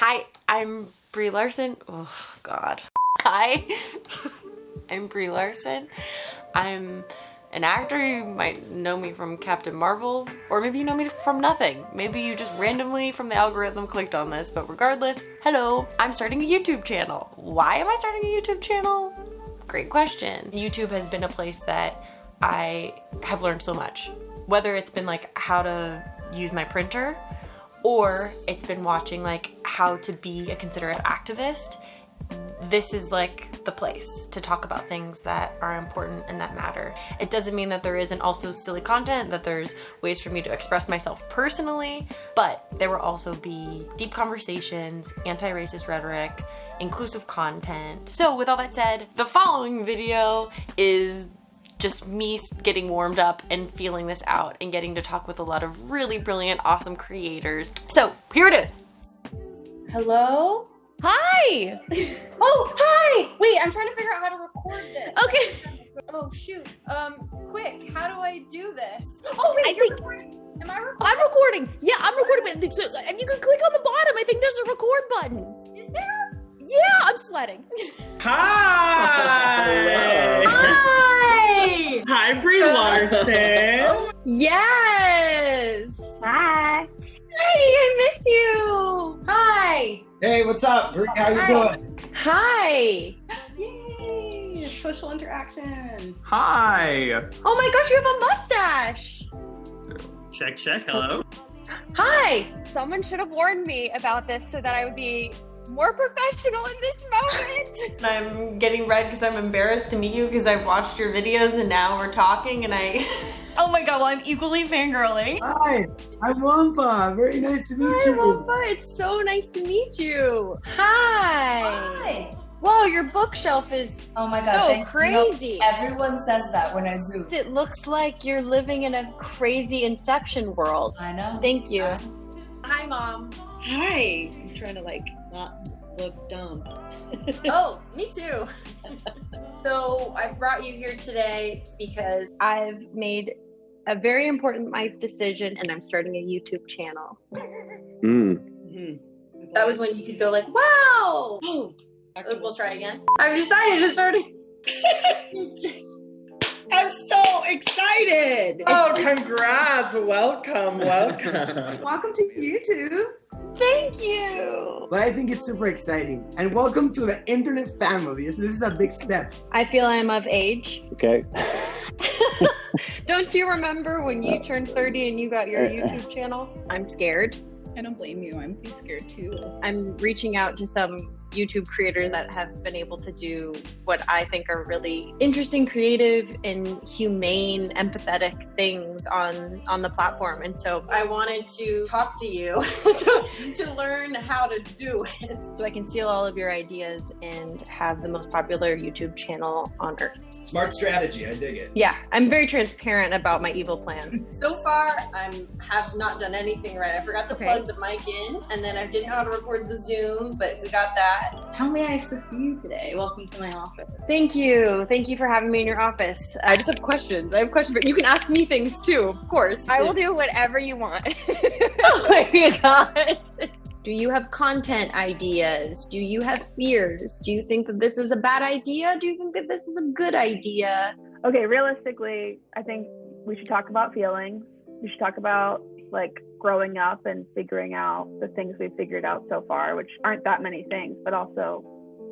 Hi, I'm Brie Larson. Oh, God. Hi, I'm Brie Larson. I'm an actor. You might know me from Captain Marvel, or maybe you know me from nothing. Maybe you just randomly from the algorithm clicked on this, but regardless, hello. I'm starting a YouTube channel. Why am I starting a YouTube channel? Great question. YouTube has been a place that I have learned so much. Whether it's been like how to use my printer, or it's been watching like how to be a considerate activist. This is like the place to talk about things that are important and that matter. It doesn't mean that there isn't also silly content, that there's ways for me to express myself personally, but there will also be deep conversations, anti-racist rhetoric, inclusive content. So with all that said, the following video is just me getting warmed up and feeling this out and getting to talk with a lot of really brilliant, awesome creators. So here it is. Hello? Hi! Oh, hi! Wait, I'm trying to figure out how to record this. Okay. Oh, shoot. Quick, how do I do this? Oh, wait, recording. Am I recording? I'm recording. Yeah, I'm recording. But so, if you can click on the bottom, I think there's a record button. Is there? Yeah, I'm sweating. Hi! Hi! Hi, Brie Larson! Yes! Hi. Hi, I miss you! Hi! Hey, what's up, Brie? How you doing? Hi! Yay! It's social interaction. Hi! Oh my gosh, you have a mustache! Check, hello. Hi! Someone should have warned me about this so that I would be more professional in this moment. I'm getting red because I'm embarrassed to meet you because I've watched your videos and now we're talking and I... Oh my god, well I'm equally fangirling. Hi, I'm Wampa. Very nice to meet Hi, you. Wampa. It's so nice to meet you. Hi. Hi! Whoa, your bookshelf is Oh my god, so crazy. You know, everyone says that when I zoom. It looks like you're living in a crazy Inception world. I know. Thank you. Hi, Mom. Hi. I'm trying to like not look dumb. Oh, me too. So I brought you here today because I've made a very important life decision and I'm starting a YouTube channel. That was when you could go like, wow. We'll try again. I've decided to start a I'm so excited. Oh, congrats! Welcome. Welcome to YouTube. Thank you. But I think it's super exciting. And welcome to the internet family. This is a big step. I feel I'm of age. Okay. Don't you remember when you turned 30 and you got your YouTube channel? I'm scared. I don't blame you. I'm scared too. I'm reaching out to some YouTube creators that have been able to do what I think are really interesting, creative, and humane, empathetic things on the platform. And so I wanted to talk to you to learn how to do it. So I can steal all of your ideas and have the most popular YouTube channel on earth. Smart strategy. I dig it. Yeah, I'm very transparent about my evil plans. So far, I have not done anything right. I forgot to plug the mic in, and then I didn't know how to record the Zoom, but we got that. How may I assist you today? Welcome to my office. Thank you. Thank you for having me in your office. I just have questions. I have questions, but you can ask me things too, of course. I will do whatever you want. Oh my God. Do you have content ideas? Do you have fears? Do you think that this is a bad idea? Do you think that this is a good idea? Okay, realistically, I think we should talk about feelings. We should talk about like growing up and figuring out the things we've figured out so far, which aren't that many things, but also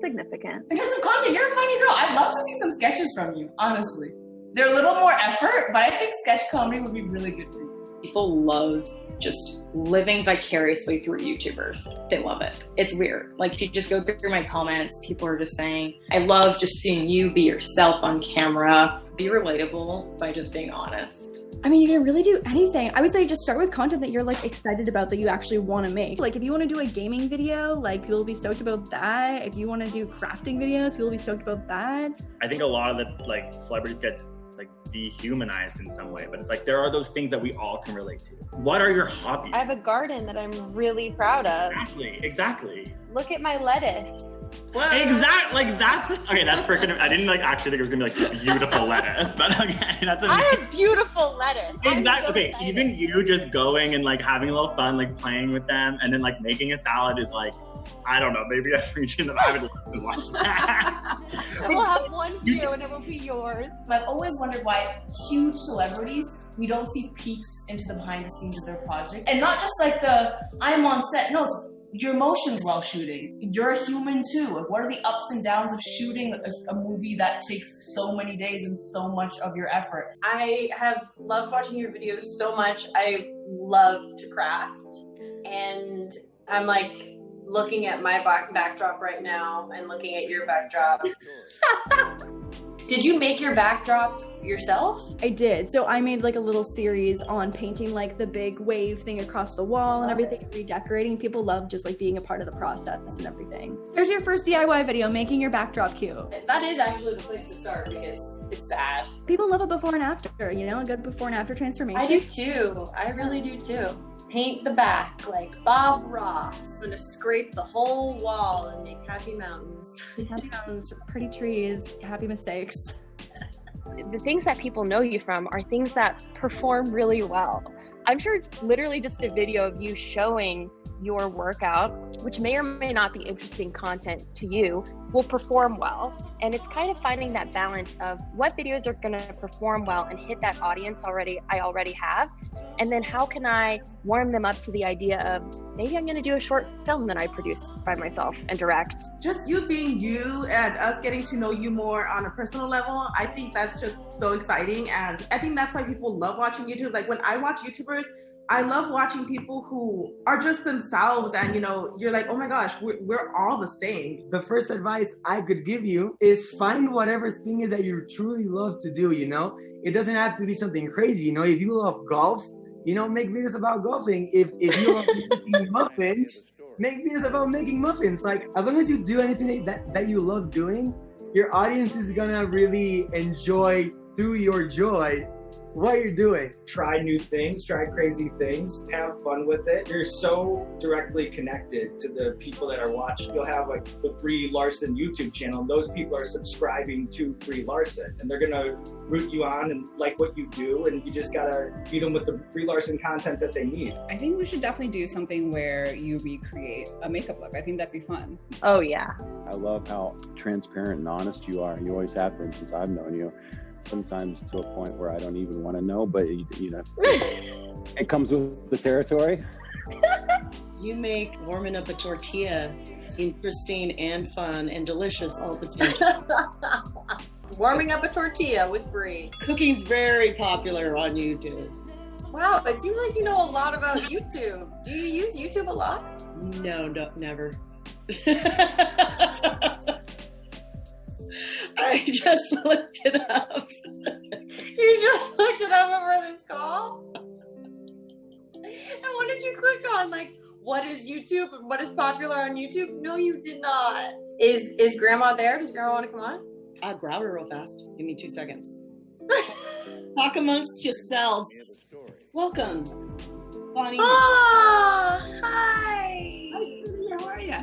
significant. In terms of content, you're a funny girl. I'd love to see some sketches from you, honestly. They're a little more effort, but I think sketch comedy would be really good for you. People love just living vicariously through YouTubers. They love it. It's weird. Like if you just go through my comments, people are just saying, I love just seeing you be yourself on camera, be relatable by just being honest. I mean, you can really do anything. I would say just start with content that you're like excited about, that you actually want to make. Like if you want to do a gaming video, like people will be stoked about that. If you want to do crafting videos, people will be stoked about that. I think a lot of the like celebrities get like dehumanized in some way, but it's like there are those things that we all can relate to. What are your hobbies? I have a garden that I'm really proud of. Exactly. Look at my lettuce. Exactly. Like that's okay. That's freaking. I didn't like actually think it was gonna be like beautiful lettuce, but okay, that's. I have beautiful lettuce. Exactly. Okay, even you just going and like having a little fun, like playing with them, and then like making a salad is like, I don't know. Maybe I'm reaching that I would love to watch that. We'll have one view and it will be yours. I've always wondered why huge celebrities, we don't see peeks into the behind the scenes of their projects. And not just like I'm on set. No, it's your emotions while shooting. You're a human too. Like, what are the ups and downs of shooting a movie that takes so many days and so much of your effort? I have loved watching your videos so much. I love to craft. And I'm like looking at my backdrop right now and looking at your backdrop. Did you make your backdrop yourself? I did. So I made like a little series on painting like the big wave thing across the wall and everything, and redecorating. People love just like being a part of the process and everything. Here's your first DIY video, making your backdrop cute. That is actually the place to start because it's sad. People love a before and after, you know, a good before and after transformation. I do too. I really do too. Paint the back like Bob Ross. I'm gonna scrape the whole wall and make happy mountains. Happy mountains, pretty trees, happy mistakes. The things that people know you from are things that perform really well. I'm sure literally just a video of you showing your workout, which may or may not be interesting content to you, will perform well. And it's kind of finding that balance of what videos are gonna perform well and hit that audience I already have. And then how can I warm them up to the idea of maybe I'm gonna do a short film that I produce by myself and direct. Just you being you and us getting to know you more on a personal level, I think that's just so exciting. And I think that's why people love watching YouTube. Like when I watch YouTubers, I love watching people who are just themselves and, you know, you're like, oh my gosh, we're all the same. The first advice I could give you is find whatever thing is that you truly love to do, you know? It doesn't have to be something crazy, you know? If you love golf, you know, make videos about golfing. If you love making muffins, make videos about making muffins. Like, as long as you do anything that you love doing, your audience is gonna really enjoy through your joy what you're doing. Try new things, try crazy things, have fun with it. You're so directly connected to the people that are watching. You'll have like the Brie Larson YouTube channel, and those people are subscribing to Brie Larson, and they're gonna root you on and like what you do, and you just gotta feed them with the Brie Larson content that they need. I think we should definitely do something where you recreate a makeup look. I think that'd be fun. Oh yeah. I love how transparent and honest you are. You always have been since I've known you. Sometimes to a point where I don't even want to know, but you know, it comes with the territory. You make warming up a tortilla interesting and fun and delicious all at the same time. Warming up a tortilla with Brie. Cooking's very popular on YouTube. Wow, it seems like you know a lot about YouTube. Do you use YouTube a lot? No, never. I just looked it up. You just looked it up over this call? And what did you click on? Like, what is YouTube and what is popular on YouTube? No, you did not. Is Grandma there? Does Grandma want to come on? I'll grab her real fast. Give me 2 seconds. Talk amongst yourselves. Welcome, Bonnie. Ah, hi. How are you?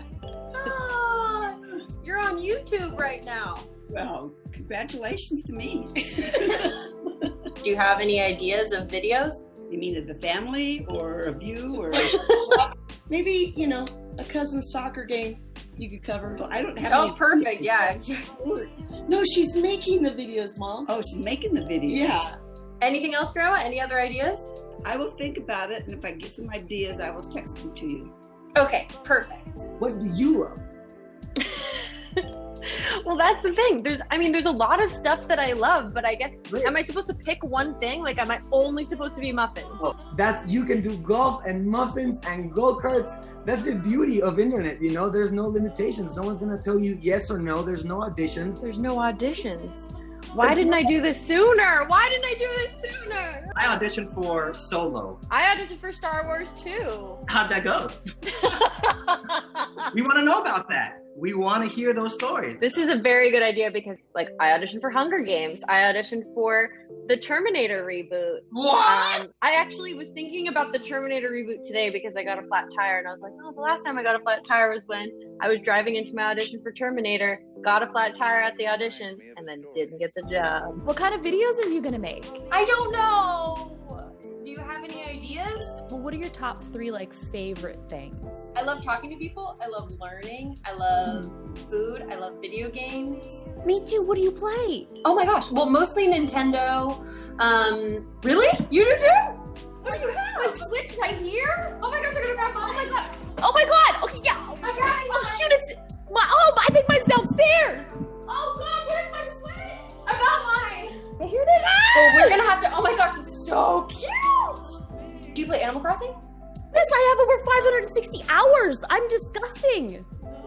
Ah, you're on YouTube right now. Well, congratulations to me. Do you have any ideas of videos? You mean of the family or of you or maybe, you know, a cousin's soccer game you could cover. I don't have any perfect, yeah. No, she's making the videos, Mom. Oh, she's making the videos. Yeah. Anything else, Grandma? Any other ideas? I will think about it, and if I get some ideas, I will text them to you. Okay, perfect. What do you love? Well, that's the thing. There's a lot of stuff that I love, but I guess, am I supposed to pick one thing? Like, am I only supposed to be muffins? You can do golf and muffins and go-karts. That's the beauty of internet, you know? There's no limitations. No one's gonna tell you yes or no. There's no auditions. There's no auditions. Why didn't I do this sooner? Why didn't I do this sooner? I auditioned for Solo. I auditioned for Star Wars too. How'd that go? We want to know about that. We want to hear those stories. This is a very good idea because, like, I auditioned for Hunger Games. I auditioned for the Terminator reboot. What? I actually was thinking about the Terminator reboot today because I got a flat tire, and I was like, oh, the last time I got a flat tire was when I was driving into my audition for Terminator, got a flat tire at the audition, and then didn't get the job. What kind of videos are you gonna make? I don't know. Do you have any ideas? Well, what are your top 3 like favorite things? I love talking to people. I love learning. I love food. I love video games. Me too. What do you play? Oh my gosh. Well, mostly Nintendo. Really? You do too? What do you have? My Switch right here? Oh my gosh, I'm gonna grab mine. Oh my god. Oh my god. Okay, yeah. Oh shoot, it's I think mine's downstairs. Oh god, where's my Switch? I got mine. Here it is. Well, we're gonna have to. Oh my gosh, it's so cute. Do you play Animal Crossing? Yes, I have over 560 hours. I'm disgusting.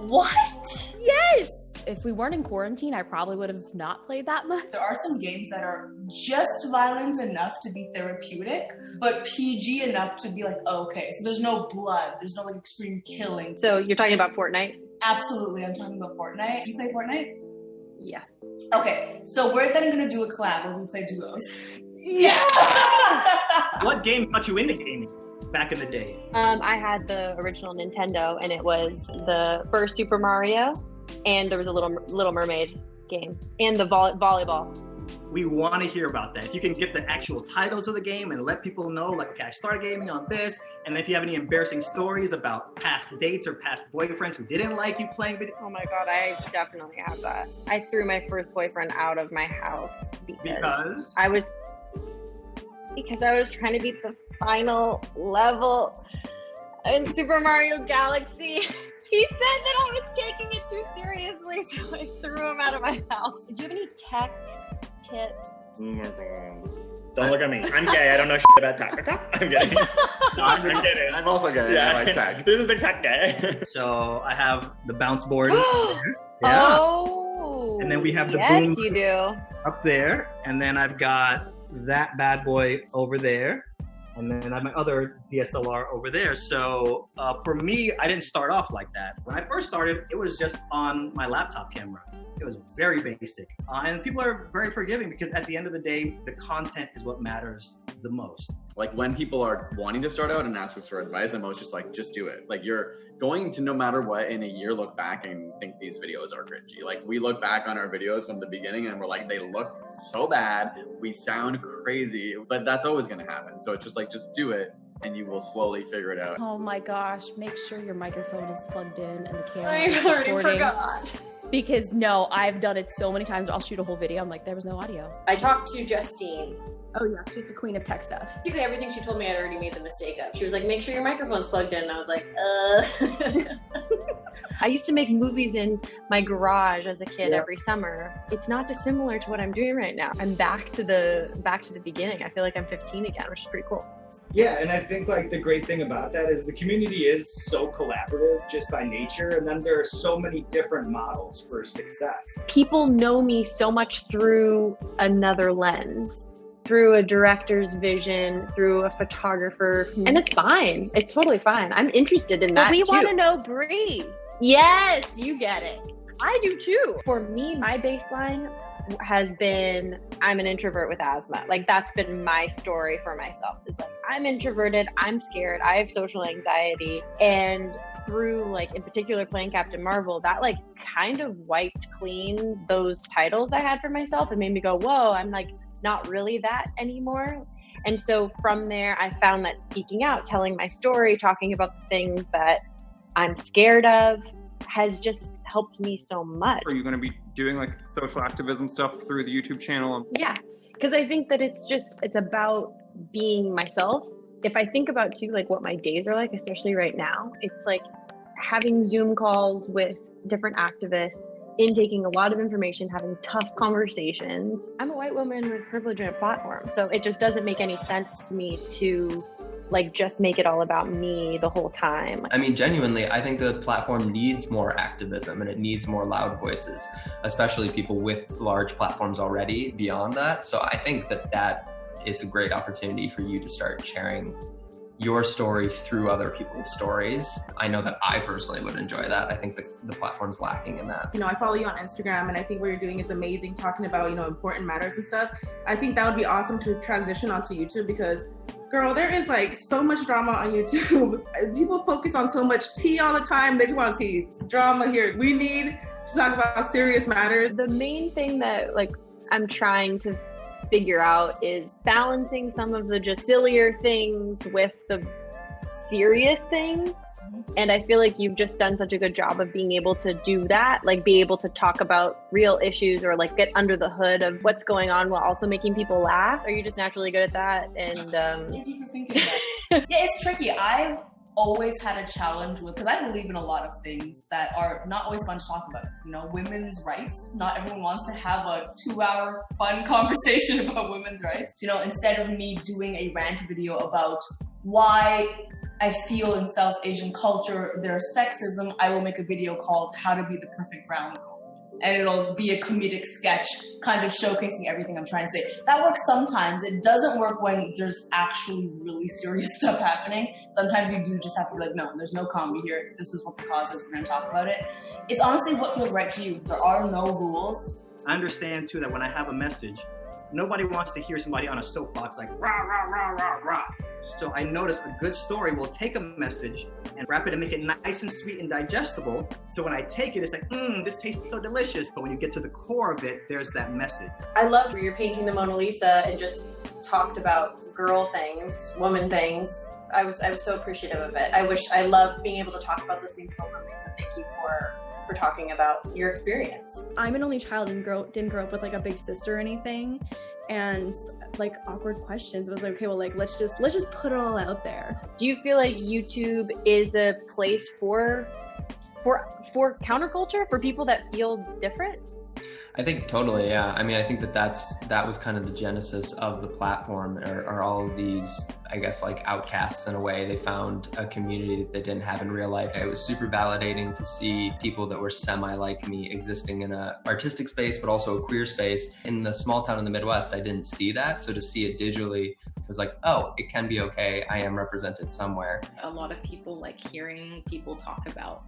What? Yes. If we weren't in quarantine, I probably would have not played that much. There are some games that are just violent enough to be therapeutic, but PG enough to be like, oh, okay, so there's no blood, there's no like extreme killing. So you're talking about Fortnite? Absolutely, I'm talking about Fortnite. You play Fortnite? Yes. Okay, so we're then gonna do a collab where we play duos. Yeah! What game got you into gaming back in the day? I had the original Nintendo, and it was the first Super Mario, and there was a Little Mermaid game, and the volleyball. We want to hear about that. If you can get the actual titles of the game and let people know, like, okay, I started gaming on this, and then if you have any embarrassing stories about past dates or past boyfriends who didn't like you playing video. Oh my god, I definitely have that. I threw my first boyfriend out of my house because I was trying to beat the final level in Super Mario Galaxy. He said that I was taking it too seriously, so I threw him out of my house. Do you have any tech tips? Oh my god. Don't look at me. I'm gay. I don't know shit about tech. Okay? I'm kidding. No, I'm kidding. I'm also gay. Yeah. I like tech. This is the tech gay. So I have the bounce board. Oh. And then we have the yes, boom you do. up there. And then I've got that bad boy over there. And then I have my other DSLR over there. So for me, I didn't start off like that. When I first started, it was just on my laptop camera. It was very basic. And people are very forgiving because at the end of the day, the content is what matters the most. Like when people are wanting to start out and ask us for advice, I'm always just like, just do it. Like you're going to, no matter what, in a year look back and think these videos are cringy. Like we look back on our videos from the beginning and we're like, they look so bad. We sound crazy, but that's always going to happen. So it's just like, just do it and you will slowly figure it out. Oh my gosh, make sure your microphone is plugged in and the camera I is already recording. forgot. Because no, I've done it so many times. I'll shoot a whole video. I'm like, there was no audio. I talked to Justine. Oh yeah, she's the queen of tech stuff. Basically everything she told me I'd already made the mistake of. She was like, make sure your microphone's plugged in. And I was like, I used to make movies in my garage as a kid every summer. It's not dissimilar to what I'm doing right now. I'm back to the beginning. I feel like I'm 15 again, which is pretty cool. Yeah, and I think like the great thing about that is the community is so collaborative just by nature, and then there are so many different models for success. People know me so much through another lens, through a director's vision, through a photographer, and it's fine. It's totally fine. I'm interested in that But we too. want to know Brie. Yes, you get it. I do too. For me, my baseline has been I'm an introvert with asthma. Like that's been my story for myself. Is like I'm introverted, I'm scared, I have social anxiety, and through like in particular playing Captain Marvel, that like kind of wiped clean those titles I had for myself and made me go, whoa, I'm like not really that anymore. And so from there, I found that speaking out, telling my story, talking about the things that I'm scared of has just helped me so much. Are you going to be doing like social activism stuff through the YouTube channel? Yeah, because I think that it's about being myself. If I think about too, like what my days are like, especially right now, it's like having Zoom calls with different activists, intaking a lot of information, having tough conversations. I'm a white woman with privilege and a platform, so it just doesn't make any sense to me to like just make it all about me the whole time. I mean, genuinely, I think the platform needs more activism and it needs more loud voices, especially people with large platforms already beyond that. So I think that it's a great opportunity for you to start sharing your story through other people's stories. I know that I personally would enjoy that. I think the platform's lacking in that. You know, I follow you on Instagram and I think what you're doing is amazing, talking about, you know, important matters and stuff. I think that would be awesome to transition onto YouTube because, girl, there is like so much drama on YouTube. People focus on so much tea all the time. They just want to see drama here. We need to talk about serious matters. The main thing that like I'm trying to figure out is balancing some of the just sillier things with the serious things. And I feel like you've just done such a good job of being able to do that, like be able to talk about real issues or like get under the hood of what's going on while also making people laugh. Are you just naturally good at that? And Thank you for thinking that. Yeah, it's tricky. I've always had a challenge with, because I believe in a lot of things that are not always fun to talk about. You know, women's rights. Not everyone wants to have a 2-hour fun conversation about women's rights. You know, instead of me doing a rant video about why I feel in South Asian culture there's sexism, I will make a video called How to Be the Perfect Brown Girl. And it'll be a comedic sketch kind of showcasing everything I'm trying to say. That works sometimes. It doesn't work when there's actually really serious stuff happening. Sometimes you do just have to be like, no, there's no comedy here. This is what the cause is. We're going to talk about it. It's honestly what feels right to you. There are no rules. I understand too that when I have a message, nobody wants to hear somebody on a soapbox like rah, rah, rah, rah, rah. So I notice a good story will take a message and wrap it and make it nice and sweet and digestible. So when I take it, it's like, this tastes so delicious. But when you get to the core of it, there's that message. I loved where you're painting the Mona Lisa and just talked about girl things, woman things. I was so appreciative of it. I love being able to talk about those things openly. So thank you for talking about your experience. I'm an only child and didn't grow up with like a big sister or anything, and like awkward questions. I was like, okay, well, like let's just put it all out there. Do you feel like YouTube is a place for counterculture, for people that feel different? I think totally, yeah. I mean, I think that was kind of the genesis of the platform, are all of these, I guess, like outcasts in a way. They found a community that they didn't have in real life. It was super validating to see people that were semi-like me existing in an artistic space, but also a queer space. In the small town in the Midwest, I didn't see that. So to see it digitally, it was like, oh, it can be okay. I am represented somewhere. A lot of people like hearing people talk about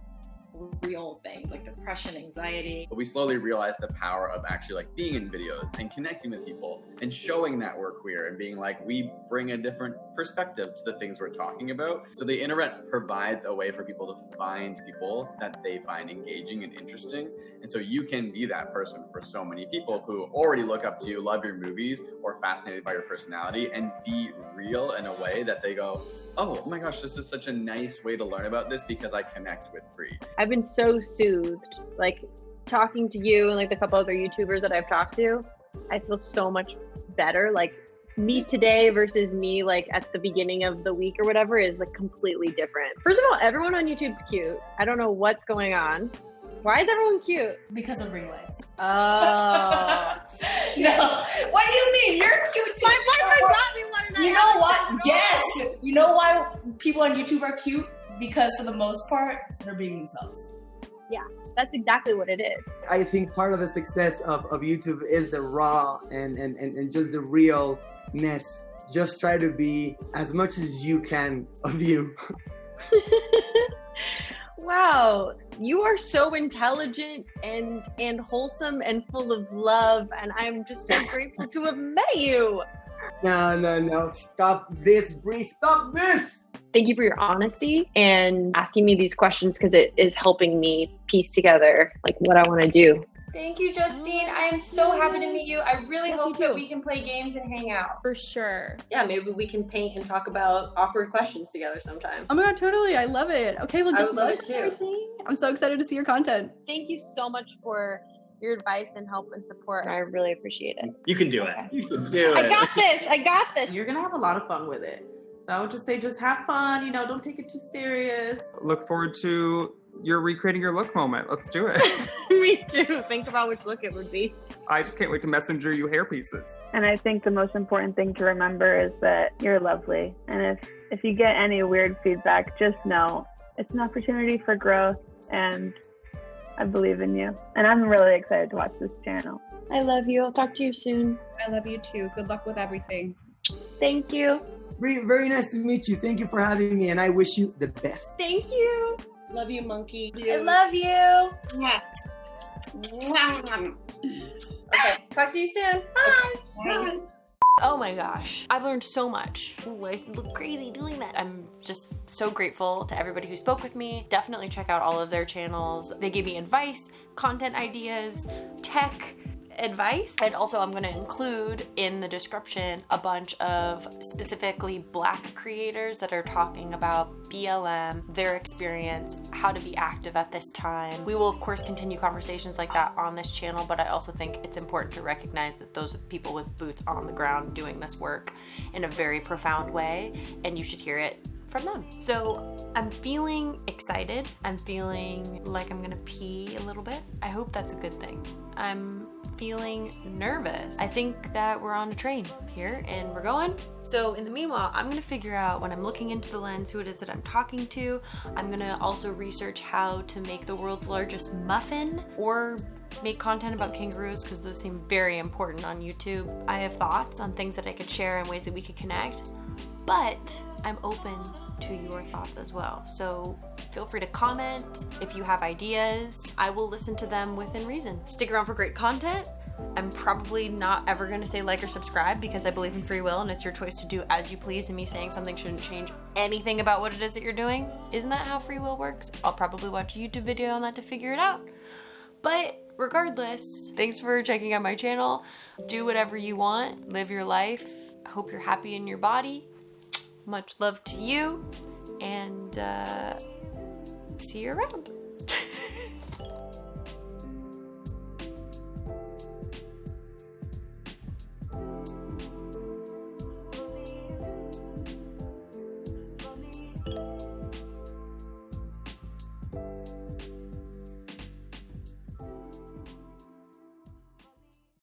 real things like depression, anxiety. But we slowly realized the power of actually like being in videos and connecting with people and showing that we're queer and being like, we bring a different perspective to the things we're talking about. So the internet provides a way for people to find people that they find engaging and interesting. And so you can be that person for so many people who already look up to you, love your movies, or fascinated by your personality, and be real in a way that they go, oh my gosh, this is such a nice way to learn about this because I connect with Brie. I've been so soothed, like talking to you and like the couple other YouTubers that I've talked to. I feel so much better. Like me today versus me like at the beginning of the week or whatever is like completely different. First of all, everyone on YouTube's cute. I don't know what's going on. Why is everyone cute? Because of ring lights. Oh. No. What do you mean? You're cute. My boyfriend got me one and I You know what? Yes. You know why people on YouTube are cute? Because for the most part, they're being themselves. Yeah, that's exactly what it is. I think part of the success of YouTube is the raw and just the realness. Just try to be as much as you can of you. Wow, you are so intelligent and wholesome and full of love, and I'm just so grateful to have met you. No, stop this, Brie, stop this! Thank you for your honesty and asking me these questions because it is helping me piece together like what I want to do. Thank you, Justine. I am so happy to meet you. I really hope that we can play games and hang out. For sure. Yeah, maybe we can paint and talk about awkward questions together sometime. Oh my god, totally. I love it. Okay, well, I good would love luck it too. and everything. I'm so excited to see your content. Thank you so much for your advice and help and support. I really appreciate it. You can do it. You can do it. I got this. You're gonna have a lot of fun with it. So I would just say, just have fun, you know, don't take it too serious. Look forward to your recreating your look moment. Let's do it. Me too. Think about which look it would be. I just can't wait to messenger you hair pieces. And I think the most important thing to remember is that you're lovely. And if you get any weird feedback, just know it's an opportunity for growth, and I believe in you. And I'm really excited to watch this channel. I love you. I'll talk to you soon. I love you too. Good luck with everything. Thank you. Brie, very nice to meet you. Thank you for having me, and I wish you the best. Thank you. Love you, monkey. I love you. Mwah. Okay, talk to you soon. Bye. Bye. Oh my gosh, I've learned so much. Ooh, I look crazy doing that. I'm just so grateful to everybody who spoke with me. Definitely check out all of their channels. They gave me advice, content ideas, tech advice, and also I'm going to include in the description a bunch of specifically Black creators that are talking about BLM, their experience, how to be active at this time. We will of course continue conversations like that on this channel, but I also think it's important to recognize that those are people with boots on the ground doing this work in a very profound way, and you should hear it from them. So I'm feeling excited. I'm feeling like I'm gonna pee a little bit. I hope that's a good thing. I'm feeling nervous. I think that we're on a train here and we're going. So in the meanwhile, I'm gonna figure out when I'm looking into the lens who it is that I'm talking to. I'm gonna also research how to make the world's largest muffin or make content about kangaroos because those seem very important on YouTube. I have thoughts on things that I could share and ways that we could connect, but I'm open to your thoughts as well. So feel free to comment if you have ideas. I will listen to them within reason. Stick around for great content. I'm probably not ever going to say like or subscribe because I believe in free will and it's your choice to do as you please, and me saying something shouldn't change anything about what it is that you're doing. Isn't that how free will works? I'll probably watch a YouTube video on that to figure it out. But regardless, thanks for checking out my channel. Do whatever you want. Live your life. I hope you're happy in your body. Much love to you, and see you around.